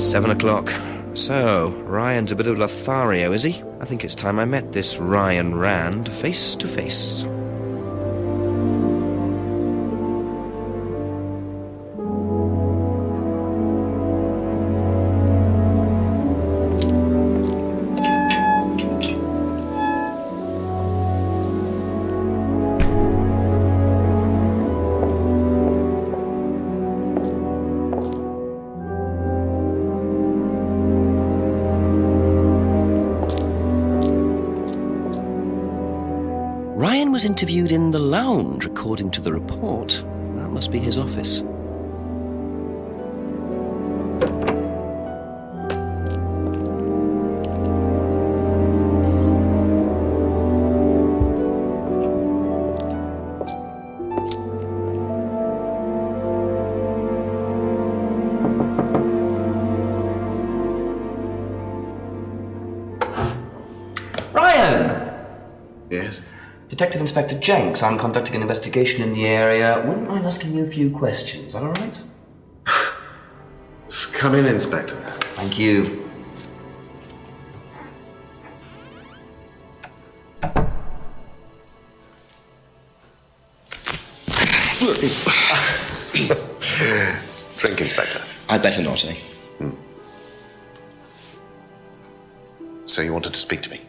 7 o'clock. So, Ryan's a bit of Lothario, is he? I think it's time I met this Ryan Rand face to face. Ryan was interviewed in the lounge, according to the report. That must be his office. Ryan! Yes? Detective Inspector Jenks, I'm conducting an investigation in the area. Wouldn't mind asking you a few questions, is that all right? Come in, Inspector. Thank you. Drink, Inspector. I'd better not, eh? So you wanted to speak to me?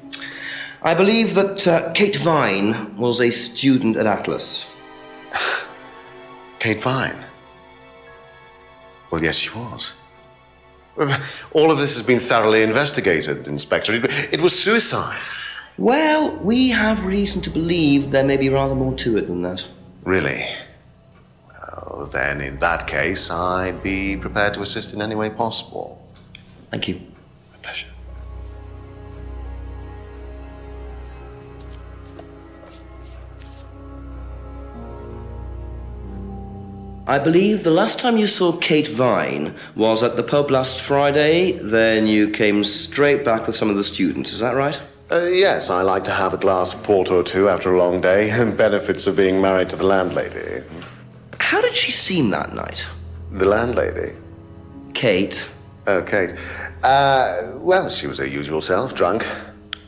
I believe that Kate Vine was a student at Atlas. Kate Vine? Well, yes, she was. All of this has been thoroughly investigated, Inspector. It was suicide. Well, we have reason to believe there may be rather more to it than that. Really? Well, then, in that case, I'd be prepared to assist in any way possible. Thank you. My pleasure. I believe the last time you saw Kate Vine was at the pub last Friday, then you came straight back with some of the students, is that right? Yes, I like to have a glass of port or two after a long day, and benefits of being married to the landlady. How did she seem that night? The landlady? Kate. Oh, Kate. Well, she was her usual self, drunk.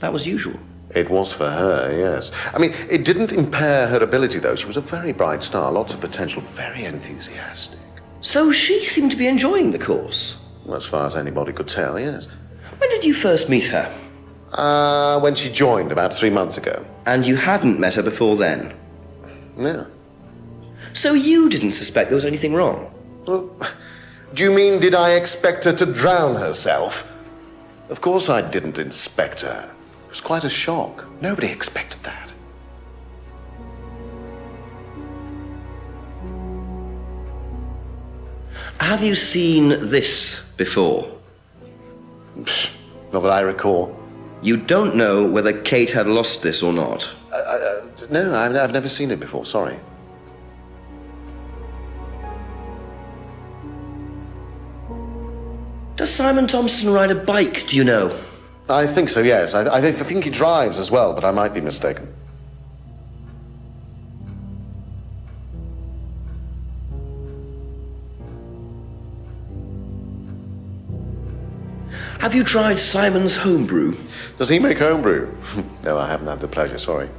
That was usual. It was for her, yes. I mean, it didn't impair her ability, though. She was a very bright star, lots of potential, very enthusiastic. So she seemed to be enjoying the course? As far as anybody could tell, yes. When did you first meet her? When she joined, about 3 months ago. And you hadn't met her before then? Yeah. So you didn't suspect there was anything wrong? Well, do you mean, did I expect her to drown herself? Of course I didn't inspect her. It was quite a shock. Nobody expected that. Have you seen this before? Not that I recall. You don't know whether Kate had lost this or not? No, I've never seen it before, sorry. Does Simon Thompson ride a bike, do you know? I think so, yes. I think he drives as well, but I might be mistaken. Have you tried Simon's homebrew? Does he make homebrew? No, I haven't had the pleasure, sorry.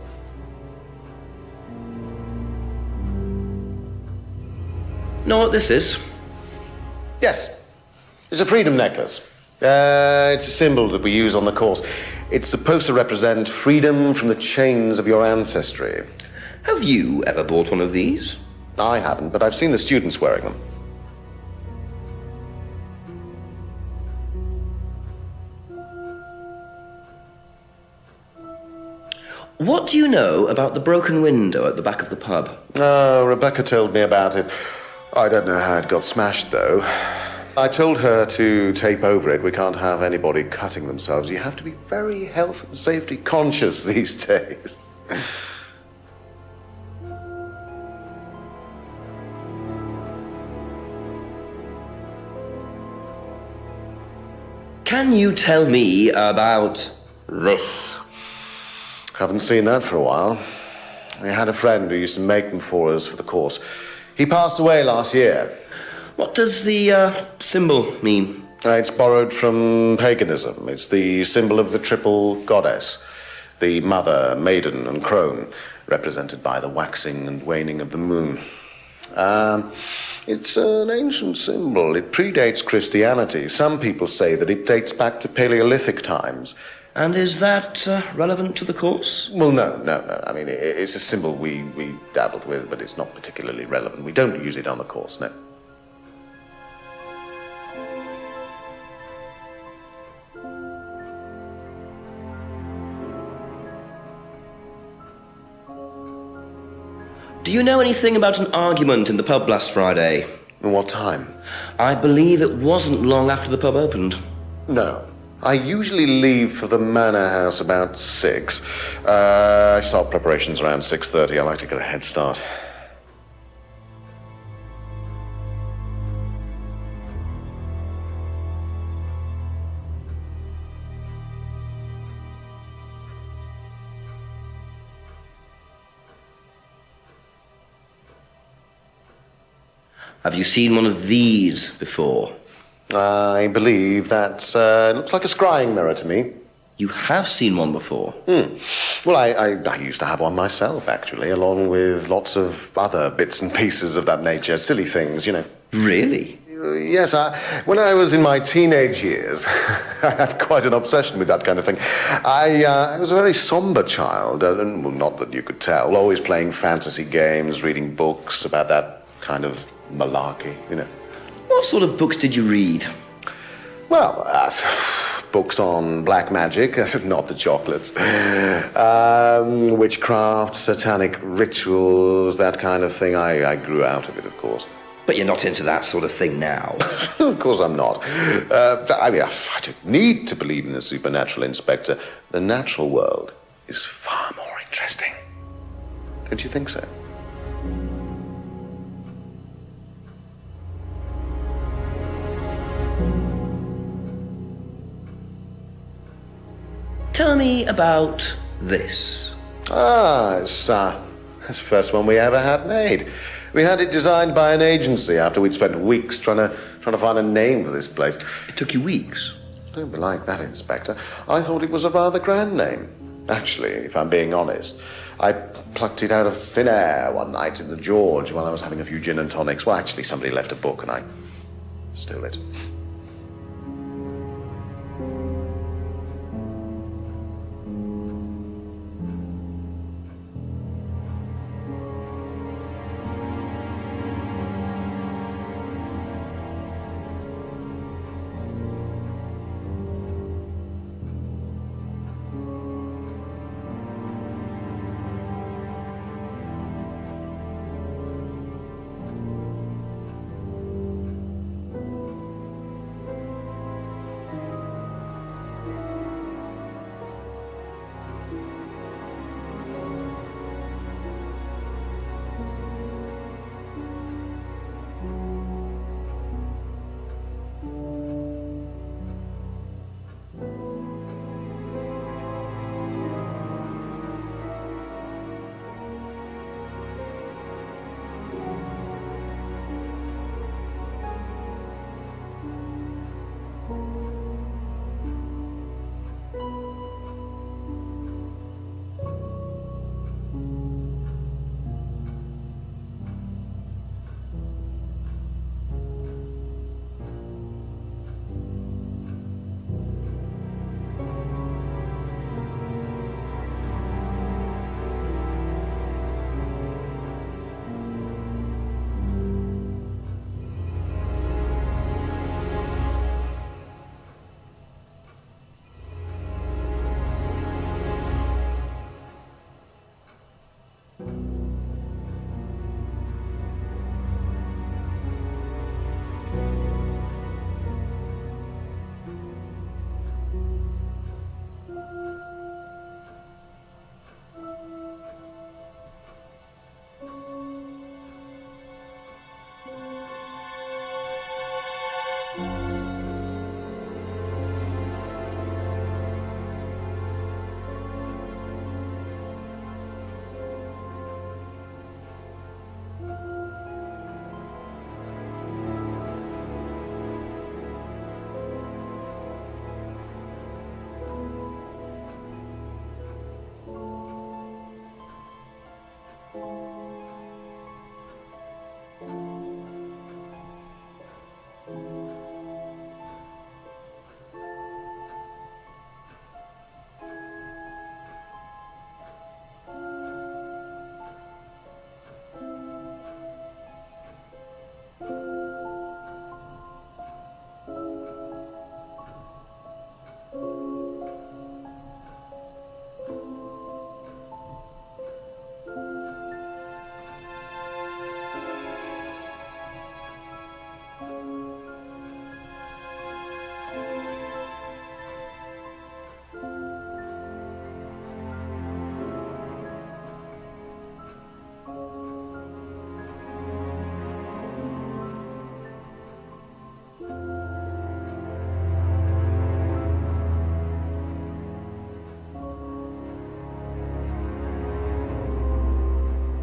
Know what this is? Yes. It's a freedom necklace. It's a symbol that we use on the course. It's supposed to represent freedom from the chains of your ancestry. Have you ever bought one of these? I haven't, but I've seen the students wearing them. What do you know about the broken window at the back of the pub? Rebecca told me about it. I don't know how it got smashed, though. I told her to tape over it. We can't have anybody cutting themselves. You have to be very health and safety conscious these days. Can you tell me about this? Haven't seen that for a while. I had a friend who used to make them for us for the course. He passed away last year. What does the symbol mean? It's borrowed from paganism. It's the symbol of the triple goddess, the mother, maiden, and crone, represented by the waxing and waning of the moon. It's an ancient symbol. It predates Christianity. Some people say that it dates back to Paleolithic times. And is that relevant to the course? Well, no. I mean, it's a symbol we dabbled with, but it's not particularly relevant. We don't use it on the course, no. Do you know anything about an argument in the pub last Friday? What time? I believe it wasn't long after the pub opened. No. I usually leave for the manor house about 6. I start preparations around 6:30. I like to get a head start. Have you seen one of these before? I believe that looks like a scrying mirror to me. You have seen one before? Well, I used to have one myself, actually, along with lots of other bits and pieces of that nature. Silly things, you know. Really? Yes, when I was in my teenage years, I had quite an obsession with that kind of thing. I was a very somber child, and well, not that you could tell, always playing fantasy games, reading books about that kind of malarkey, you know. What sort of books did you read? Well, books on black magic, not the chocolates, witchcraft, satanic rituals, that kind of thing. I grew out of it, of course. But you're not into that sort of thing now. Of course I'm not. I don't need to believe in the supernatural, Inspector. The natural world is far more interesting. Don't you think so? Tell me about this. It's the first one we ever had made. We had it designed by an agency after we'd spent weeks trying to find a name for this place. It took you weeks? Don't be like that, Inspector. I thought it was a rather grand name. Actually, if I'm being honest, I plucked it out of thin air one night in the George while I was having a few gin and tonics. Well, actually, somebody left a book and I stole it.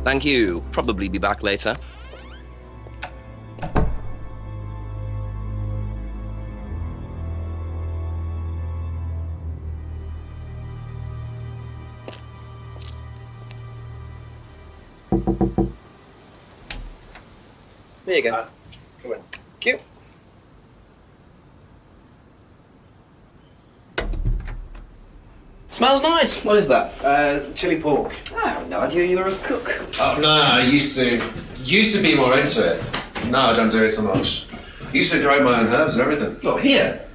Thank you. Probably be back later. There you go. Come on. Thank you. Smells nice. What is that? Chili pork. I had no idea you were a cook. Oh, no, I used to be more into it. No, I don't do it so much. Used to grow my own herbs and everything. Oh, here?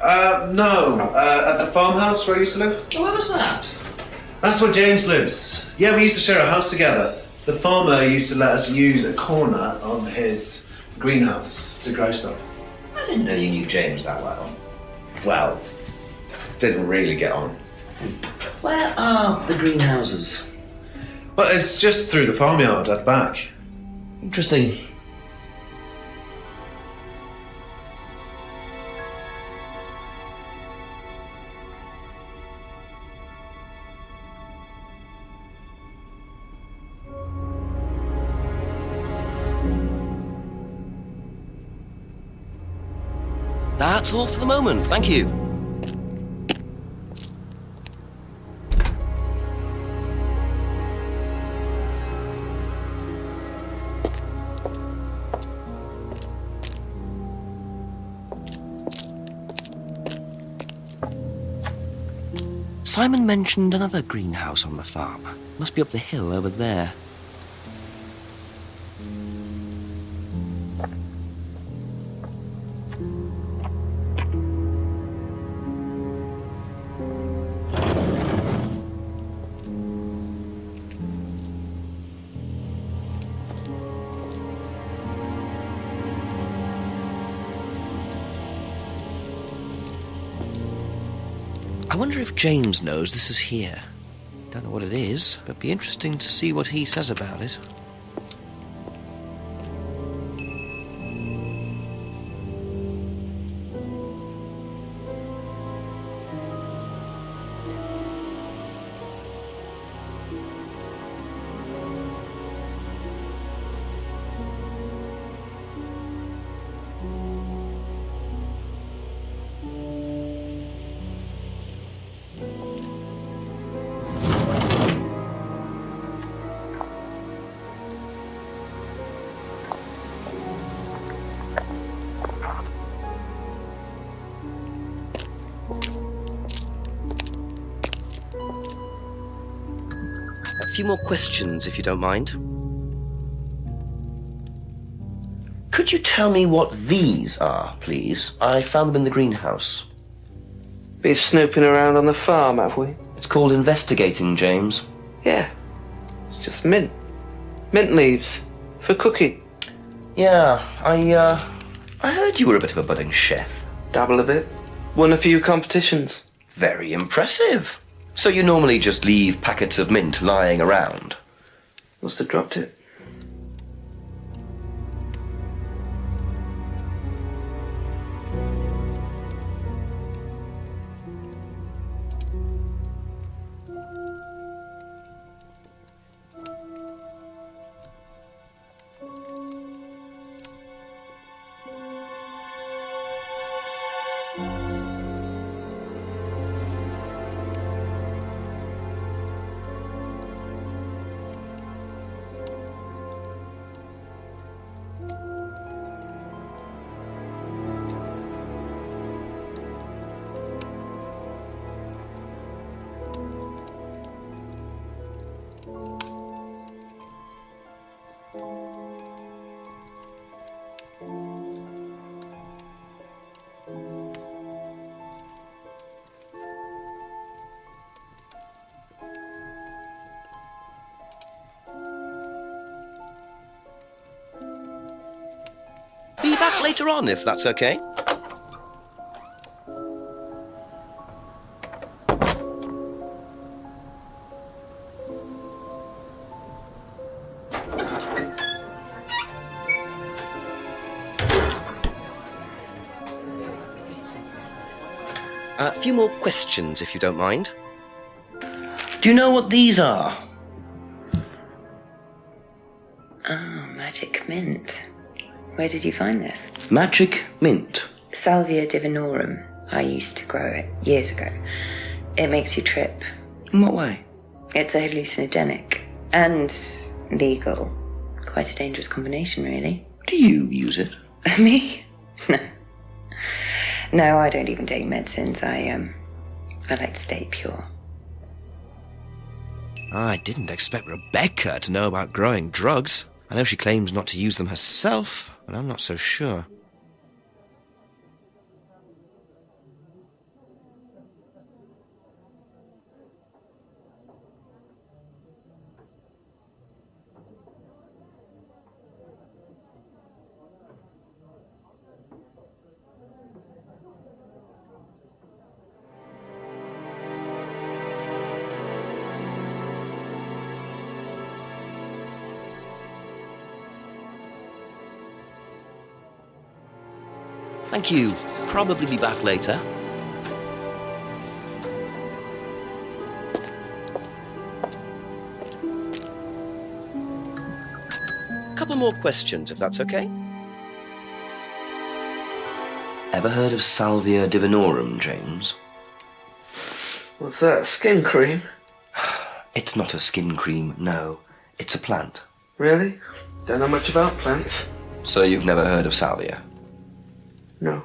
No, at the farmhouse where I used to live. Oh, where was that? That's where James lives. Yeah, we used to share a house together. The farmer used to let us use a corner of his greenhouse to grow stuff. I didn't know you knew James that well. Well, didn't really get on. Where are the greenhouses? Well, it's just through the farmyard at the back. Interesting. That's all for the moment, thank you. Simon mentioned another greenhouse on the farm. Must be up the hill over there. I wonder if James knows this is here. Don't know what it is, but be interesting to see what he says about it. A few more questions, if you don't mind. Could you tell me what these are, please? I found them in the greenhouse. Been snooping around on the farm, have we? It's called investigating, James. Yeah. It's just mint. Mint leaves. For cooking. Yeah, I heard you were a bit of a budding chef. Dabble a bit. Won a few competitions. Very impressive. So you normally just leave packets of mint lying around? Must have dropped it. Be back later on, if that's okay. A few more questions, if you don't mind. Do you know what these are? Magic mint. Where did you find this? Magic mint. Salvia divinorum. I used to grow it years ago. It makes you trip. In what way? It's a hallucinogenic and legal. Quite a dangerous combination, really. Do you use it? Me? No. No, I don't even take medicines. I like to stay pure. I didn't expect Rebecca to know about growing drugs. I know she claims not to use them herself, but I'm not so sure. Thank you. Probably be back later. Couple more questions, if that's okay. Ever heard of Salvia divinorum, James? What's that, skin cream? It's not a skin cream, no. It's a plant. Really? Don't know much about plants. So you've never heard of salvia? No.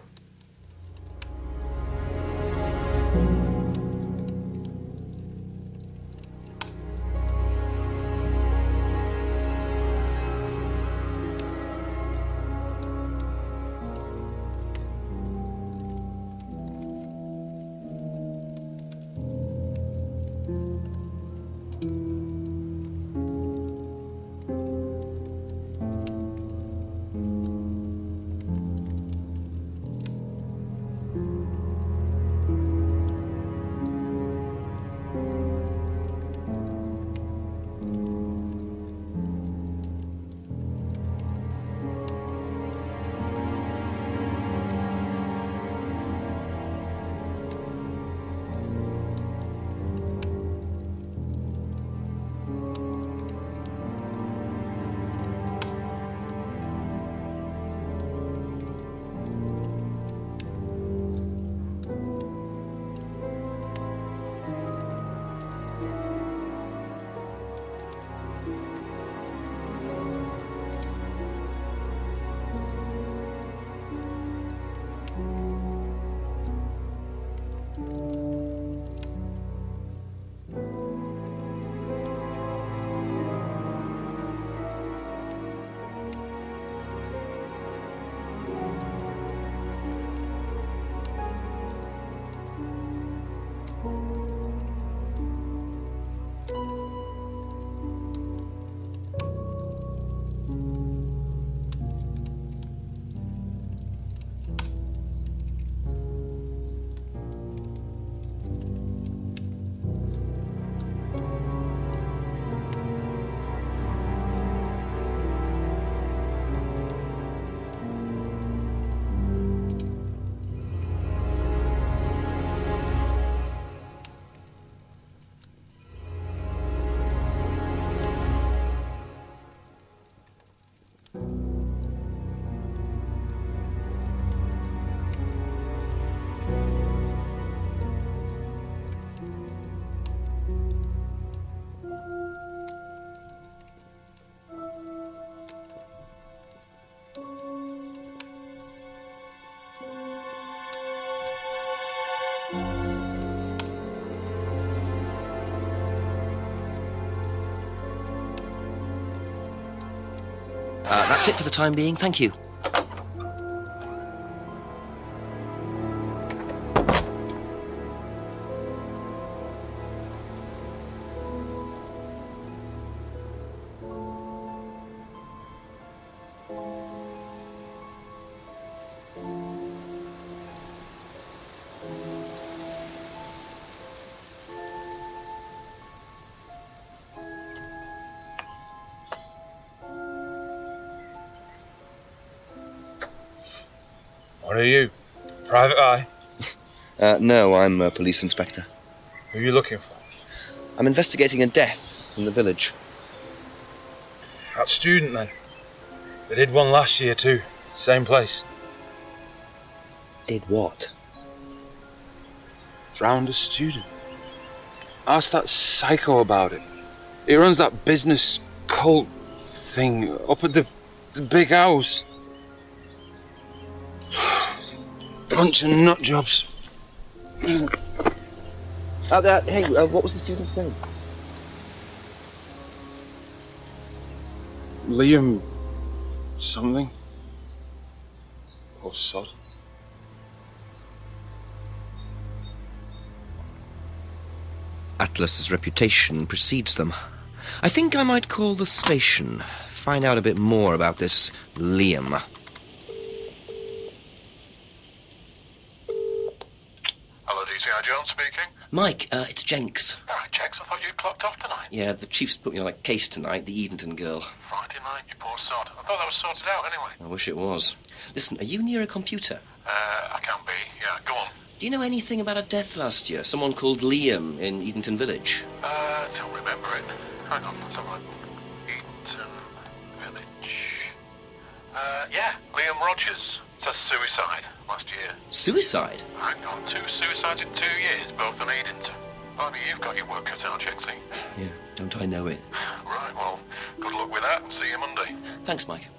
That's it for the time being, thank you. What are you? Private eye? No, I'm a police inspector. Who are you looking for? I'm investigating a death in the village. That student, then? They did one last year too. Same place. Did what? Drowned a student. Ask that psycho about it. He runs that business cult thing up at the big house. Bunch of nut jobs. Hey, what was the student's name? Liam something. Or sod. Atlas's reputation precedes them. I think I might call the station, find out a bit more about this Liam. Hello, DCI Jones speaking. Mike, it's Jenks. All right, Jenks, I thought you'd clocked off tonight. Yeah, the chief's put me on a case tonight, the Edenton girl. Friday night, you poor sod. I thought that was sorted out anyway. I wish it was. Listen, are you near a computer? I can be. Yeah, go on. Do you know anything about a death last year? Someone called Liam in Edenton Village? Don't remember it. Hang on, let's have a look. Edenton Village. Yeah, Liam Rogers. Says suicide last year. Suicide? Hang on, 2 suicides in 2 years, both on Edenton. Blimey, you've got your work cut out, Jenksy. Yeah, don't I know it. Right, well, good luck with that and see you Monday. Thanks, Mike.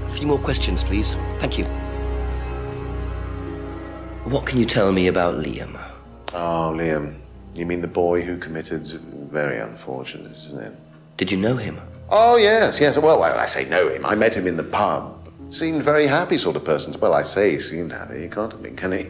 A few more questions, please. Thank you. What can you tell me about Liam? Oh, Liam. You mean the boy who committed... Very unfortunate, isn't it? Did you know him? Oh, yes. Well, I say know him. I met him in the pub. Seemed very happy sort of person. Well, I say he seemed happy. You can't admit, can he?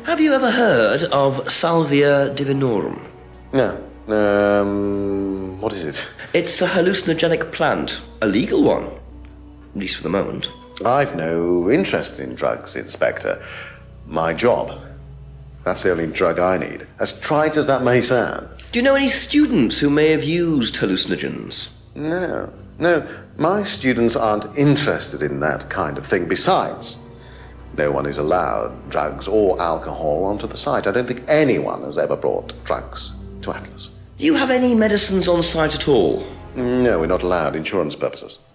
Have you ever heard of Salvia divinorum? No. What is it? It's a hallucinogenic plant. A legal one. At least for the moment. I've no interest in drugs, Inspector. My job. That's the only drug I need. As trite as that may sound. Do you know any students who may have used hallucinogens? No. My students aren't interested in that kind of thing. Besides, no one is allowed drugs or alcohol onto the site. I don't think anyone has ever brought drugs to Atlas. Do you have any medicines on site at all? No, we're not allowed. Insurance purposes.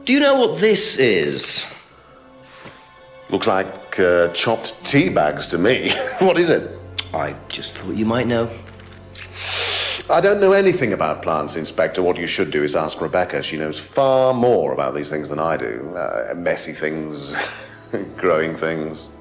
Do you know what this is? Looks like chopped tea bags to me. What is it? I just thought you might know. I don't know anything about plants, Inspector. What you should do is ask Rebecca. She knows far more about these things than I do. Messy things, growing things.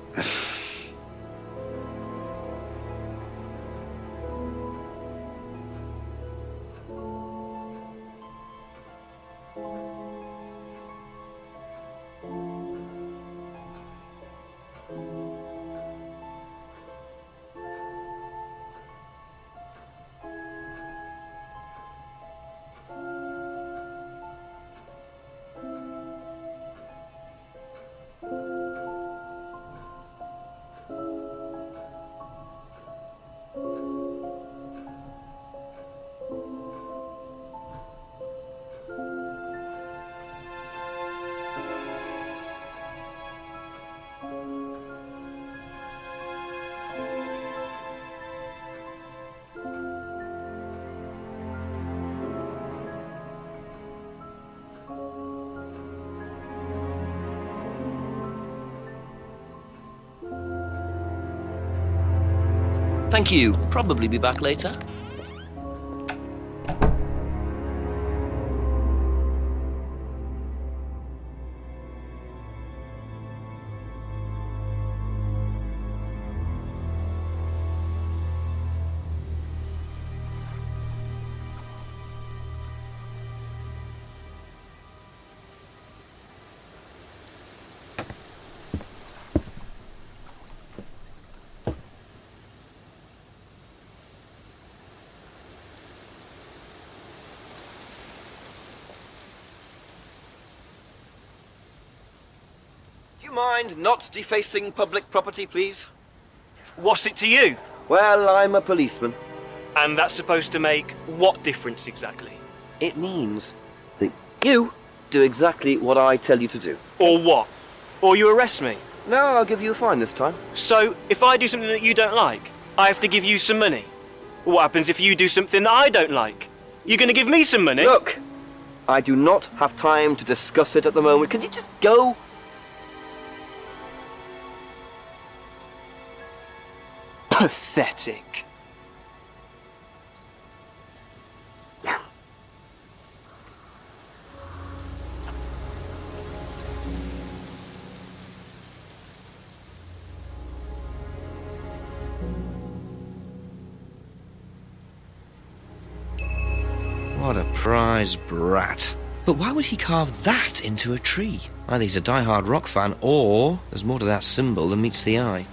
Thank you. Probably be back later. Do you mind not defacing public property, please? What's it to you? Well, I'm a policeman. And that's supposed to make what difference exactly? It means that you do exactly what I tell you to do. Or what? Or you arrest me? No, I'll give you a fine this time. So, if I do something that you don't like, I have to give you some money? What happens if you do something that I don't like? You're going to give me some money? Look, I do not have time to discuss it at the moment. Can you just go? Pathetic. What a prize brat. But why would he carve that into a tree? Either he's a die-hard rock fan, or there's more to that symbol than meets the eye.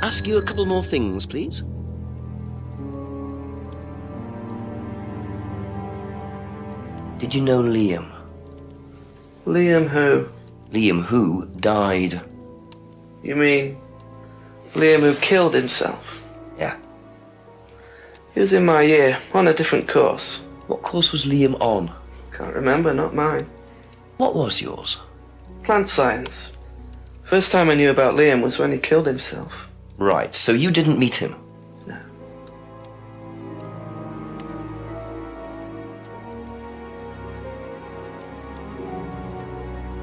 Ask you a couple more things, please. Did you know Liam? Liam who? Liam who died. You mean Liam who killed himself? Yeah. He was in my year, on a different course. What course was Liam on? Can't remember, not mine. What was yours? Plant science. First time I knew about Liam was when he killed himself. Right, so you didn't meet him? No.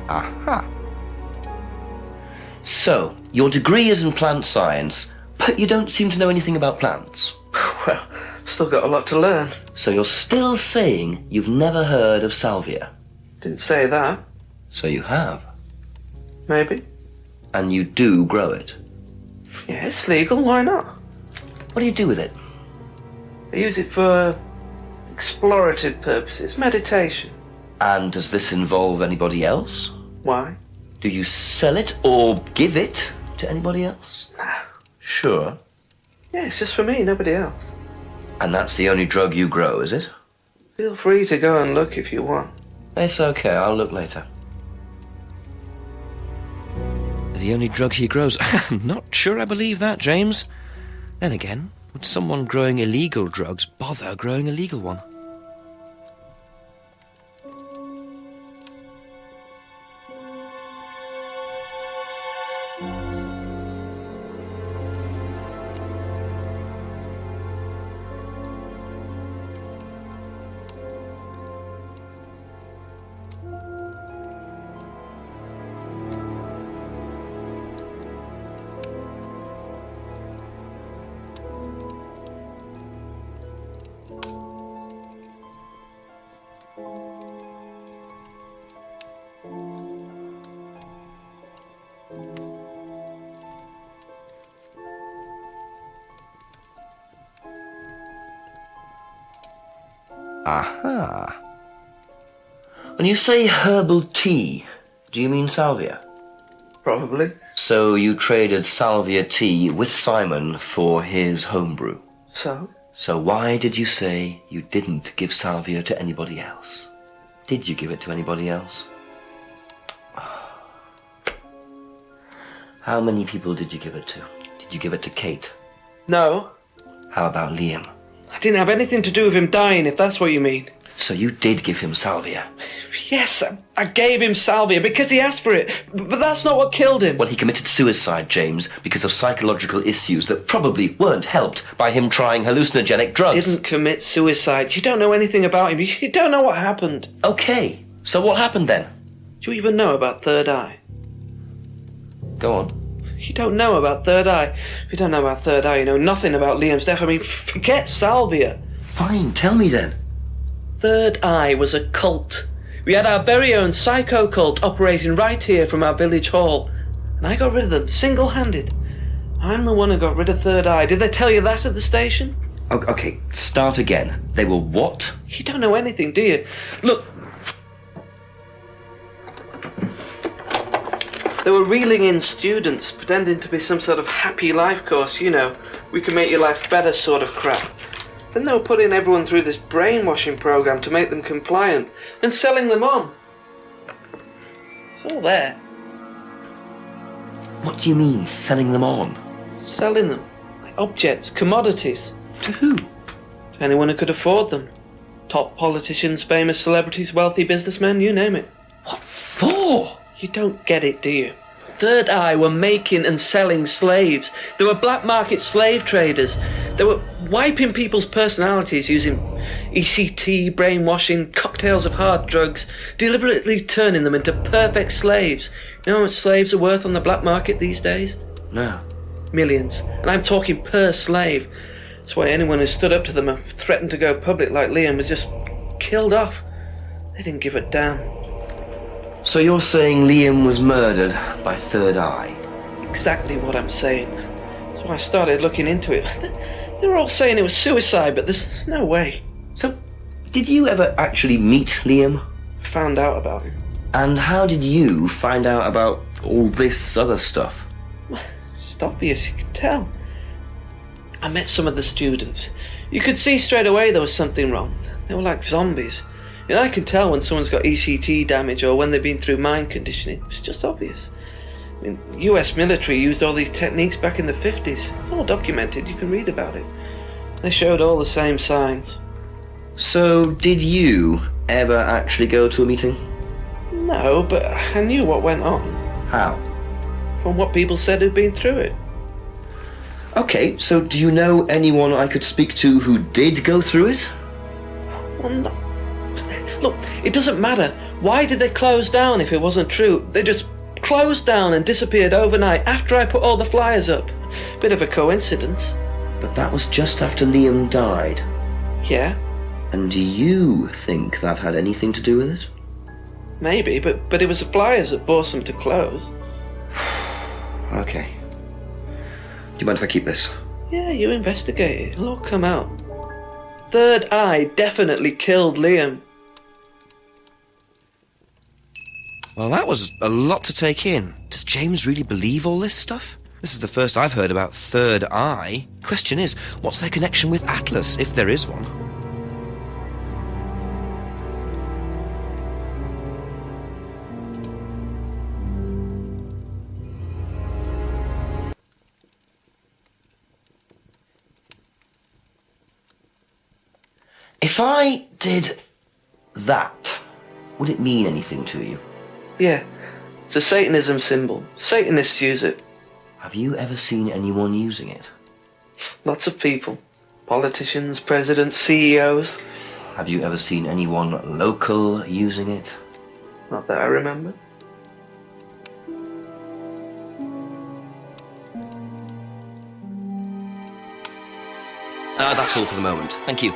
Aha. So, your degree is in plant science, but you don't seem to know anything about plants. Well, still got a lot to learn. So you're still saying you've never heard of salvia? Didn't say that. So you have. Maybe. And you do grow it. Yeah, it's legal, why not? What do you do with it? I use it for explorative purposes, meditation. And does this involve anybody else? Why? Do you sell it or give it to anybody else? No. Sure. Yeah, it's just for me, nobody else. And that's the only drug you grow, is it? Feel free to go and look if you want. It's okay, I'll look later. The only drug he grows? I'm not sure I believe that, James. Then again, would someone growing illegal drugs bother growing a legal one? Aha. When you say herbal tea, do you mean salvia? Probably. So you traded salvia tea with Simon for his homebrew. So? So why did you say you didn't give salvia to anybody else? Did you give it to anybody else? How many people did you give it to? Did you give it to Kate? No, How about Liam? I didn't have anything to do with him dying, if that's what you mean. So you did give him salvia? Yes, I gave him salvia because he asked for it, but that's not what killed him. Well, he committed suicide, James, because of psychological issues that probably weren't helped by him trying hallucinogenic drugs. Didn't commit suicide. You don't know anything about him. You don't know what happened. Okay, so what happened then? Do you even know about Third Eye? Go on. You don't know about Third Eye. If you don't know about Third Eye, you know nothing about Liam's death. I mean, forget salvia. Fine, tell me then. Third Eye was a cult. We had our very own psycho cult operating right here from our village hall. And I got rid of them, single-handed. I'm the one who got rid of Third Eye. Did they tell you that at the station? Okay, start again. They were what? You don't know anything, do you? Look. They were reeling in students, pretending to be some sort of happy life course, you know. We can make your life better sort of crap. Then they were putting everyone through this brainwashing program to make them compliant, and selling them on. It's all there. What do you mean, selling them on? Selling them. Like objects, commodities. To who? To anyone who could afford them. Top politicians, famous celebrities, wealthy businessmen, you name it. What for? You don't get it, do you? Third Eye were making and selling slaves. They were black market slave traders. They were wiping people's personalities using ECT, brainwashing, cocktails of hard drugs, deliberately turning them into perfect slaves. You know how much slaves are worth on the black market these days? No. Millions. And I'm talking per slave. That's why anyone who stood up to them and threatened to go public like Liam was just killed off. They didn't give a damn. So you're saying Liam was murdered by Third Eye? Exactly what I'm saying. So I started looking into it. They were all saying it was suicide, but there's no way. So, did you ever actually meet Liam? I found out about him. And how did you find out about all this other stuff? It's obvious, you can tell. I met some of the students. You could see straight away there was something wrong. They were like zombies. You know, I can tell when someone's got ECT damage or when they've been through mind conditioning. It's just obvious. I mean, US military used all these techniques back in the 50s. It's all documented, you can read about it. They showed all the same signs. So, did you ever actually go to a meeting? No, but I knew what went on. How? From what people said who'd been through it. Okay, so do you know anyone I could speak to who did go through it? Well, no. Look, it doesn't matter. Why did they close down if it wasn't true? They just closed down and disappeared overnight after I put all the flyers up. Bit of a coincidence. But that was just after Liam died. Yeah, And do you think that had anything to do with it? maybe, but it was the flyers that forced them to close. Okay. Do you mind if I keep this? Yeah, you investigate it. It'll all come out. Third Eye definitely killed Liam. Well, that was a lot to take in. Does James really believe all this stuff? This is the first I've heard about Third Eye. Question is, what's their connection with Atlas, if there is one? If I did that, would it mean anything to you? Yeah, it's a Satanism symbol. Satanists use it. Have you ever seen anyone using it? Lots of people. Politicians, presidents, CEOs. Have you ever seen anyone local using it? Not that I remember. That's all for the moment. Thank you.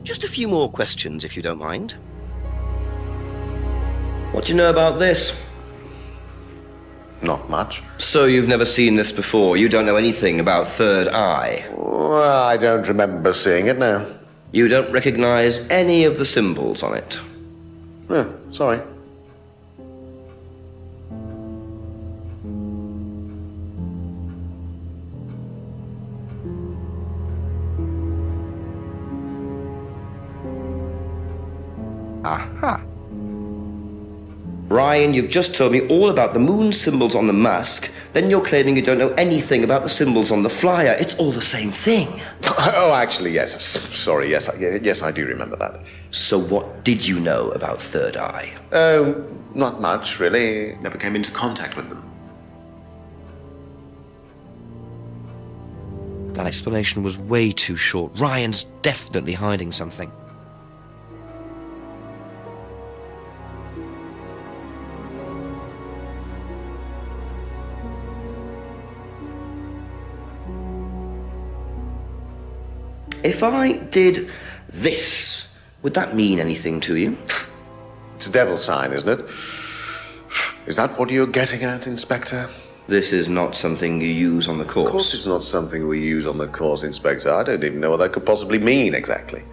Just a few more questions, if you don't mind. What do you know about this? Not much. So you've never seen this before? You don't know anything about Third Eye? Well, I don't remember seeing it now. You don't recognize any of the symbols on it? Yeah, sorry. Aha. Ryan, you've just told me all about the moon symbols on the mask, then you're claiming you don't know anything about the symbols on the flyer. It's all the same thing. Oh, actually, yes. Sorry, yes, I do remember that. So what did you know about Third Eye? Oh, not much, really. Never came into contact with them. That explanation was way too short. Ryan's definitely hiding something. If I did this, would that mean anything to you? It's a devil sign, isn't it? Is that what you're getting at, Inspector? This is not something you use on the course. Of course it's not something we use on the course, Inspector. I don't even know what that could possibly mean, exactly.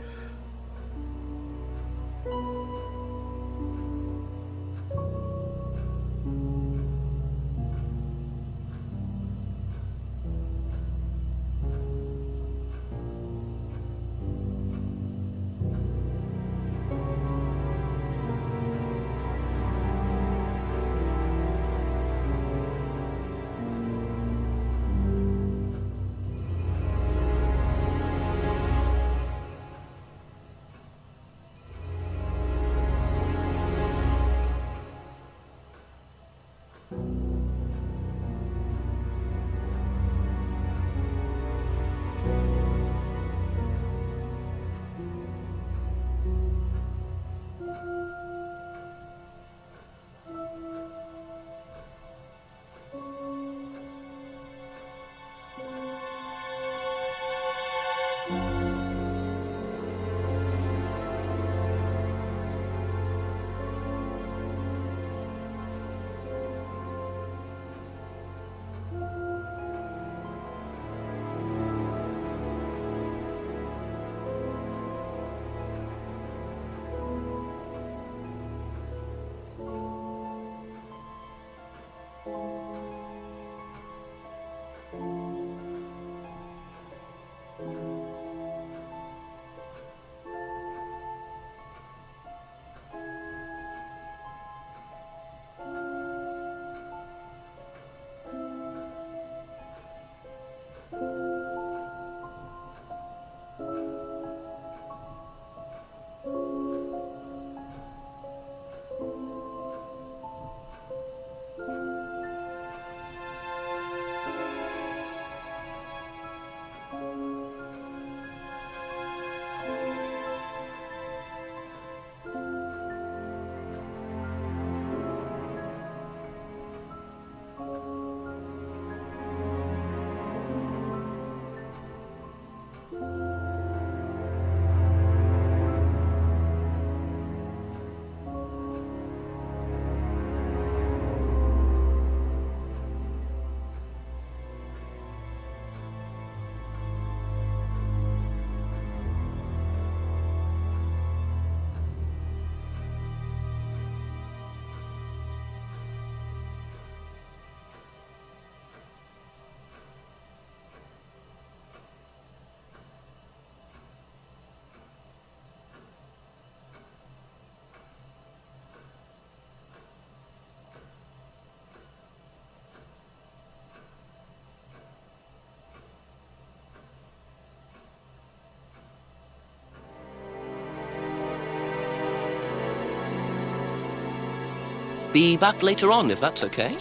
Be back later on, if that's okay.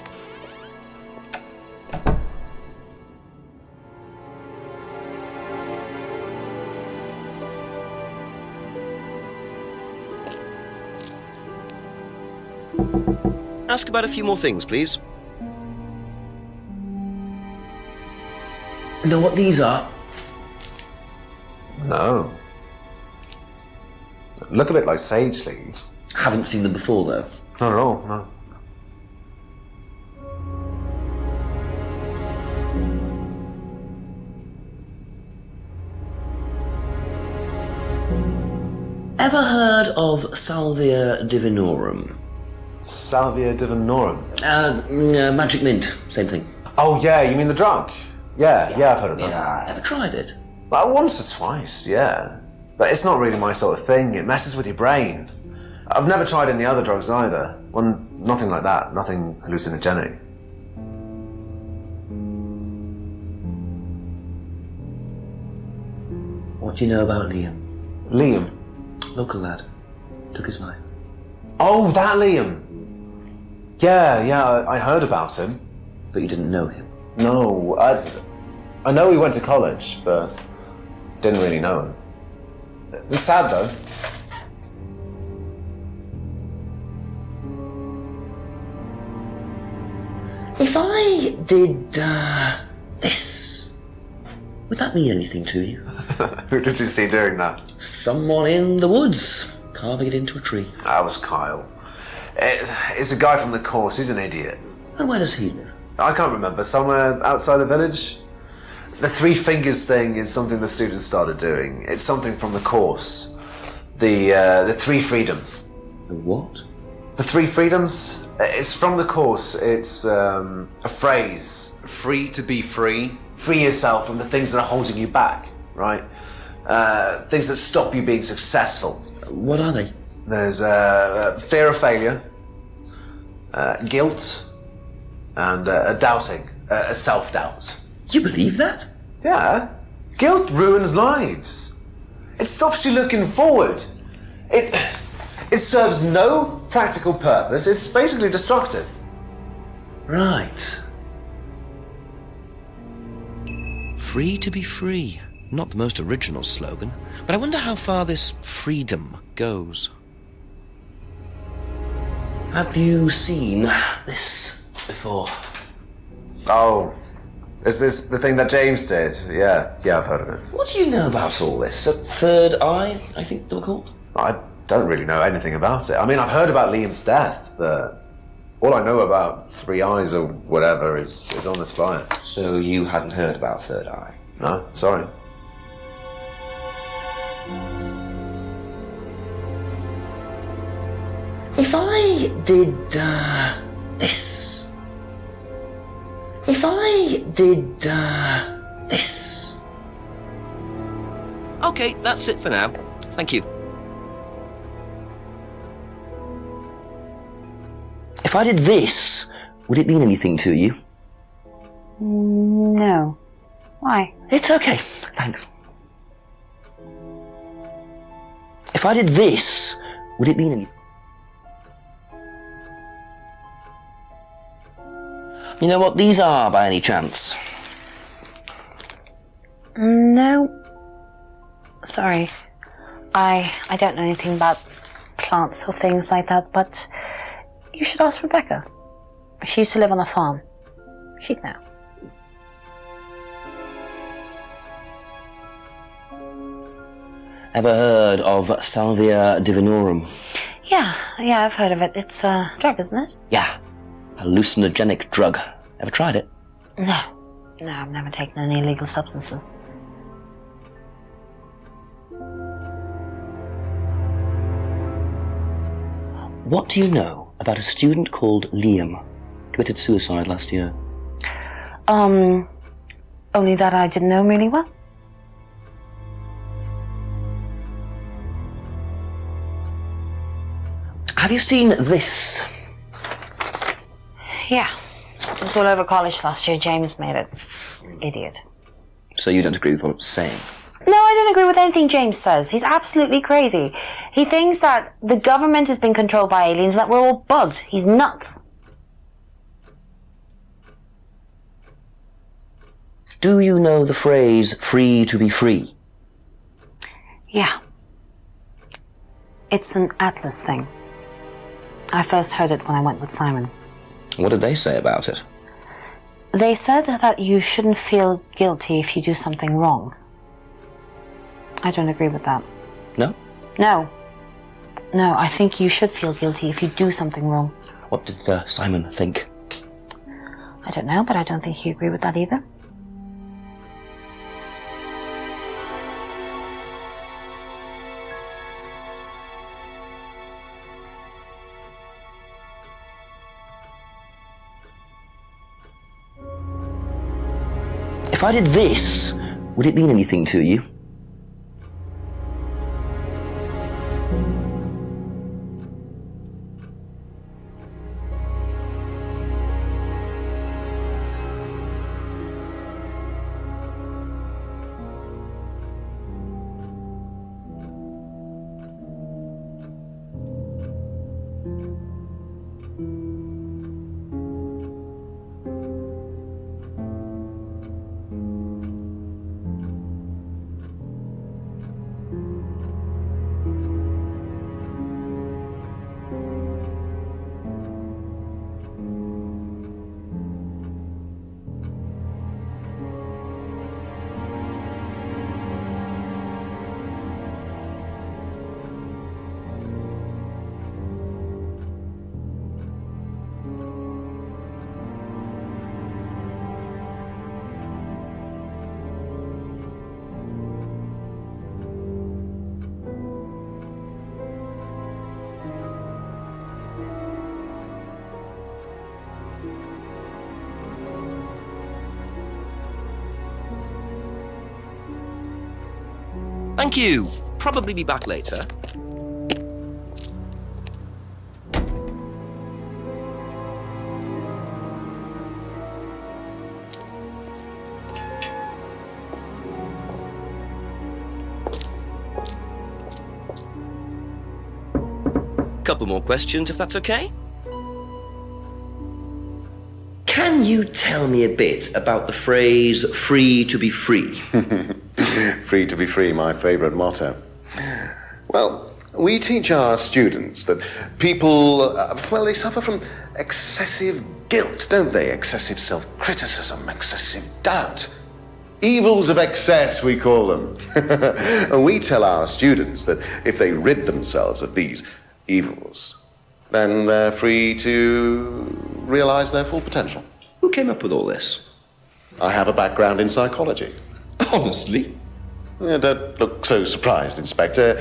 Ask about a few more things, please. Know what these are? No. Look a bit like sage leaves. Haven't seen them before, though. Not at all, no. Ever heard of Salvia divinorum? Salvia divinorum? Magic mint, same thing. Oh, yeah, you mean the drug? Yeah, I've heard of that. Yeah, ever tried it? Well, once or twice, yeah. But it's not really my sort of thing. It messes with your brain. I've never tried any other drugs either. Well, nothing like that. Nothing hallucinogenic. What do you know about Liam? Liam? Local lad. Took his life. Oh, that Liam! Yeah, I heard about him. But you didn't know him? No, I know he went to college, but didn't really know him. It's sad, though. If I did, this, would that mean anything to you? Who did you see doing that? Someone in the woods, carving it into a tree. That was Kyle. It's a guy from the course, he's an idiot. And where does he live? I can't remember, somewhere outside the village? The three fingers thing is something the students started doing. It's something from the course. The three freedoms. The what? The three freedoms? It's from the course. It's a phrase. Free to be free. Free yourself from the things that are holding you back, right? Things that stop you being successful. What are they? There's fear of failure, guilt, and doubting, self-doubt. You believe that? Yeah. Guilt ruins lives. It stops you looking forward. It serves no practical purpose. It's basically destructive. Right. Free to be free. Not the most original slogan, but I wonder how far this freedom goes. Have you seen this before? Oh, is this the thing that James did? Yeah, I've heard of it. What do you know about all this? A third eye, I think they were called? I don't really know anything about it. I mean, I've heard about Liam's death, but all I know about Three Eyes or whatever is on this flyer. So you hadn't heard about Third Eye? No, sorry. If I did, this. If I did, this. Okay, that's it for now. Thank you. If I did this, would it mean anything to you? No. Why? It's okay, thanks. If I did this, would it mean anything? You know what these are, by any chance? No. Sorry. I don't know anything about plants or things like that, but you should ask Rebecca. She used to live on a farm. She'd know. Ever heard of Salvia divinorum? Yeah, I've heard of it. It's a drug, isn't it? Yeah, hallucinogenic drug. Ever tried it? No, I've never taken any illegal substances. What do you know about a student called Liam? Committed suicide last year. Only that I didn't know him really well. Have you seen this? Yeah. It was all over college last year. James made it. Idiot. So you don't agree with what I'm saying? No, I don't agree with anything James says. He's absolutely crazy. He thinks that the government has been controlled by aliens, that we're all bugged. He's nuts. Do you know the phrase, free to be free? Yeah. It's an Atlas thing. I first heard it when I went with Simon. What did they say about it? They said that you shouldn't feel guilty if you do something wrong. I don't agree with that. No? No, I think you should feel guilty if you do something wrong. What did Simon think? I don't know, but I don't think he agreed with that either. If I did this, would it mean anything to you? Thank you. Probably be back later. Couple more questions, if that's okay. Can you tell me a bit about the phrase free to be free? Free to be free, my favourite motto. Well, we teach our students that people, they suffer from excessive guilt, don't they? Excessive self-criticism, excessive doubt. Evils of excess, we call them. And we tell our students that if they rid themselves of these evils, then they're free to realise their full potential. Who came up with all this? I have a background in psychology. Honestly? Don't look so surprised, Inspector.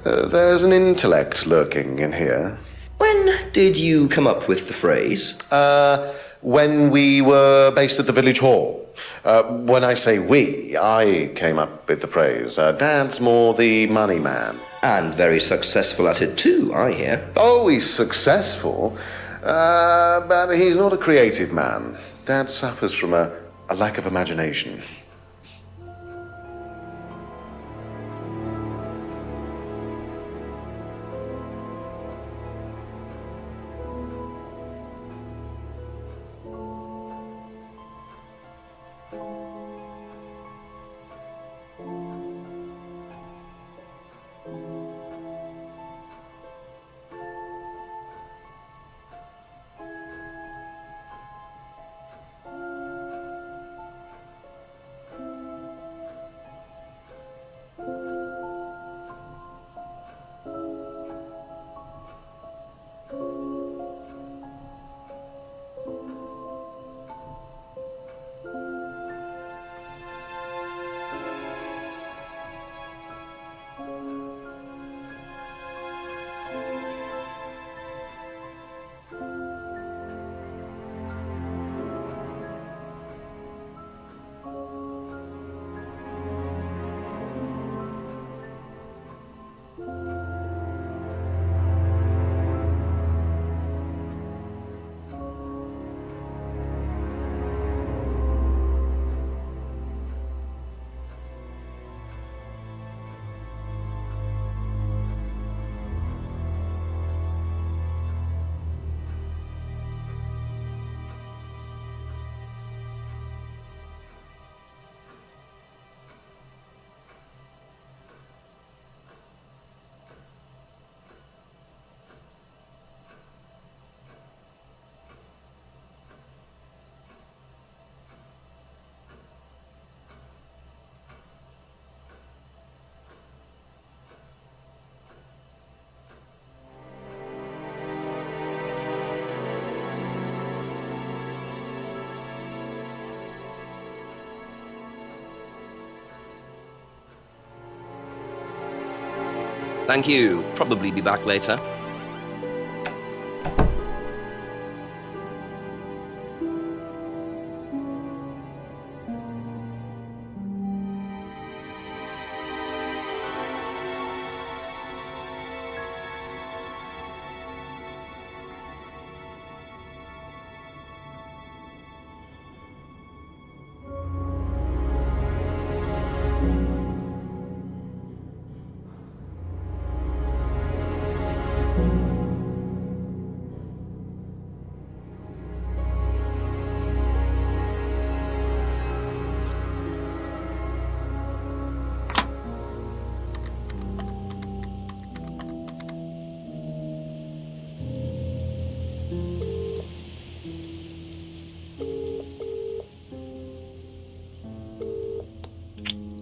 There's an intellect lurking in here. When did you come up with the phrase? When we were based at the village hall. When I say we, I came up with the phrase. Dad's more the money man. And very successful at it too, I hear. Oh, he's successful, but he's not a creative man. Dad suffers from a lack of imagination. Thank you. Probably be back later.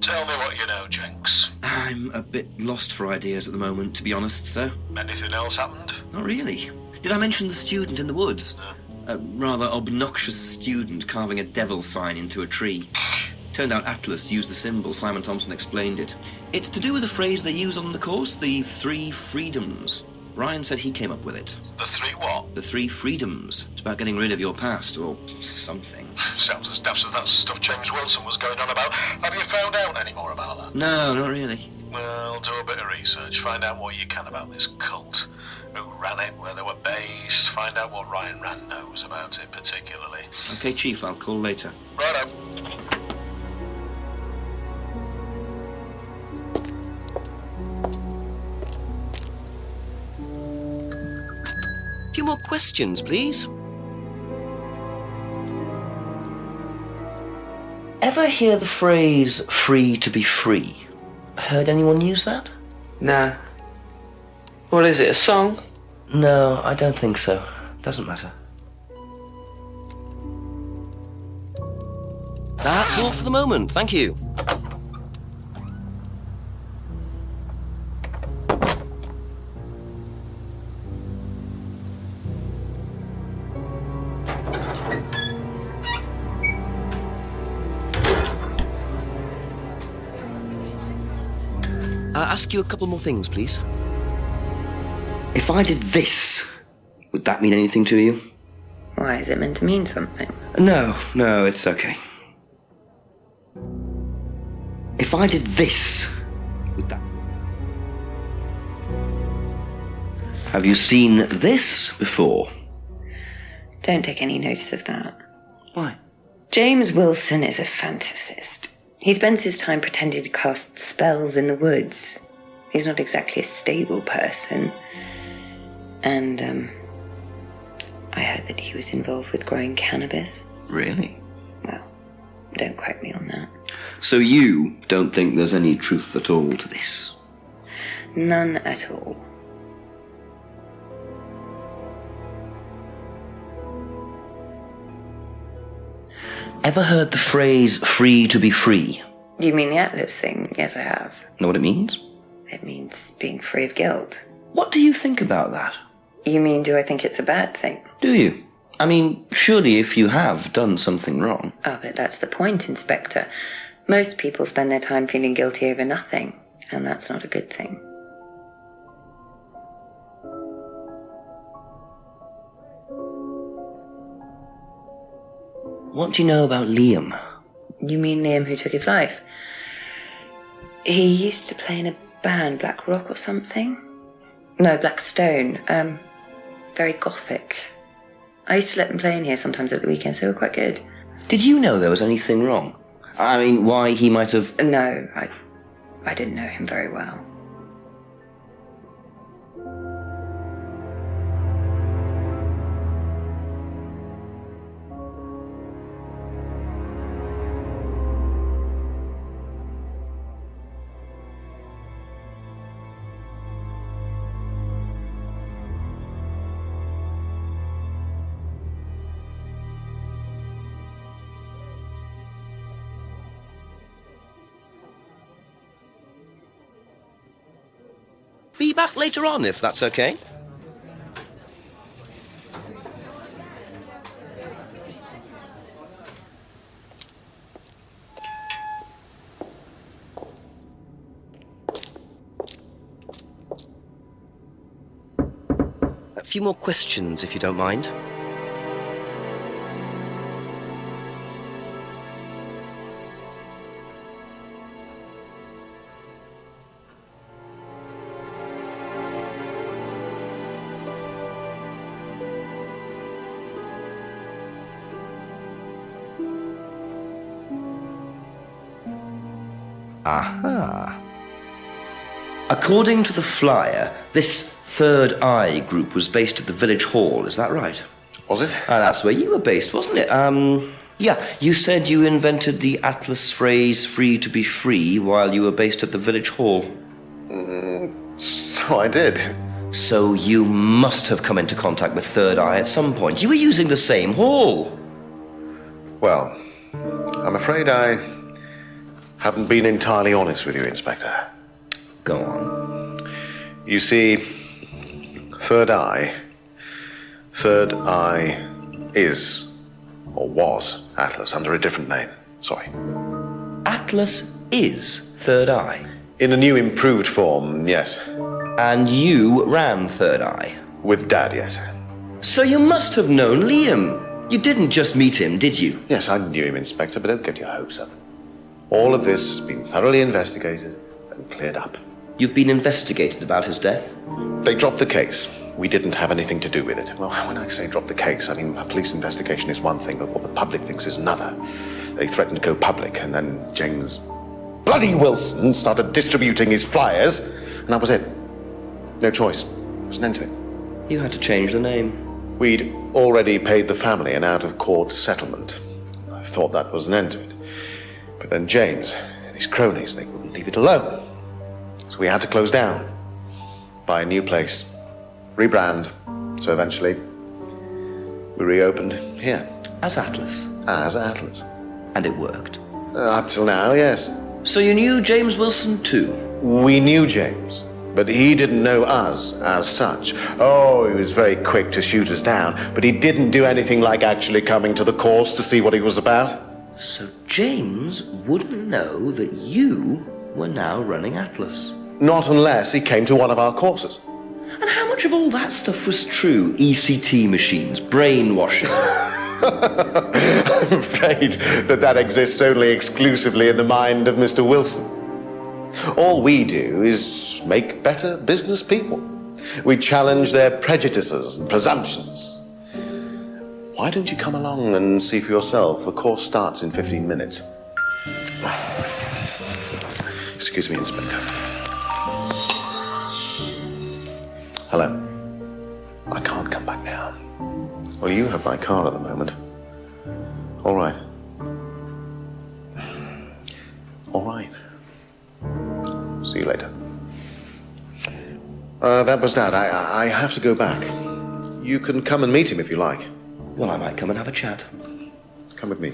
Tell me what you know, Jenks. I'm a bit lost for ideas at the moment, to be honest, sir. Anything else happened? Not really. Did I mention the student in the woods? No. A rather obnoxious student carving a devil sign into a tree. Turned out Atlas used the symbol. Simon Thompson explained it. It's to do with a phrase they use on the course, the 3 freedoms. Ryan said he came up with it. The 3 what? The 3 freedoms. It's about getting rid of your past, or something. Sounds as daft as that stuff James Wilson was going on about. Have you found out any more about that? No, not really. Well, do a bit of research. Find out what you can about this cult. Who ran it, where they were based. Find out what Ryan Rand knows about it particularly. Okay, Chief, I'll call later. Righto. A few more questions, please. Ever hear the phrase free to be free? Heard anyone use that? Nah. What is it, a song? No, I don't think so. Doesn't matter. That's all for the moment, thank you. Ask you a couple more things, please. If I did this, would that mean anything to you? Why, is it meant to mean something? No, it's okay. If I did this, would that... Have you seen this before? Don't take any notice of that. Why? James Wilson is a fantasist. He spends his time pretending to cast spells in the woods. He's not exactly a stable person. And, I heard that he was involved with growing cannabis. Really? Well, don't quote me on that. So you don't think there's any truth at all to this? None at all. Ever heard the phrase free to be free? Do you mean the Atlas thing? Yes, I have. Know what it means? It means being free of guilt. What do you think about that? You mean, do I think it's a bad thing? Do you? I mean, surely if you have done something wrong... Oh, but that's the point, Inspector. Most people spend their time feeling guilty over nothing, and that's not a good thing. What do you know about Liam? You mean Liam who took his life? He used to play in a band, Black Rock or something? No, Black Stone. Very gothic. I used to let them play in here sometimes at the weekends. They were quite good. Did you know there was anything wrong? I mean, why he might have... No, I didn't know him very well. Be back later on, if that's okay. A few more questions, if you don't mind. Aha. According to the flyer, this Third Eye group was based at the village hall, is that right? Was it? That's where you were based, wasn't it? Yeah, you said you invented the Atlas phrase free to be free while you were based at the village hall. So I did. So you must have come into contact with Third Eye at some point. You were using the same hall. Well, I'm afraid I haven't been entirely honest with you, Inspector. Go on. You see, Third Eye is, or was, Atlas under a different name. Sorry. Atlas is Third Eye? In a new improved form, yes. And you ran Third Eye? With Dad, yes. So you must have known Liam. You didn't just meet him, did you? Yes, I knew him, Inspector, but don't get your hopes up. All of this has been thoroughly investigated, and cleared up. You've been investigated about his death? They dropped the case. We didn't have anything to do with it. Well, when I say drop the case, I mean a police investigation is one thing, but what the public thinks is another. They threatened to go public, and then James bloody Wilson started distributing his flyers, and that was it. No choice. There was an end to it. You had to change the name. We'd already paid the family an out-of-court settlement. I thought that was an end to it. But then James and his cronies, they wouldn't leave it alone. So we had to close down, buy a new place, rebrand. So eventually, we reopened here. As Atlas? As Atlas. And it worked? Up till now, yes. So you knew James Wilson too? We knew James, but he didn't know us as such. Oh, he was very quick to shoot us down, but he didn't do anything like actually coming to the course to see what he was about. So James wouldn't know that you were now running Atlas? Not unless he came to one of our courses. And how much of all that stuff was true? ECT machines, brainwashing? I'm afraid that exists only exclusively in the mind of Mr. Wilson. All we do is make better business people. We challenge their prejudices and presumptions. Why don't you come along and see for yourself? The course starts in 15 minutes. Excuse me, Inspector. Hello. I can't come back now. Well, you have my car at the moment. All right. All right. See you later. That was that. I have to go back. You can come and meet him if you like. Well, I might come and have a chat. Come with me.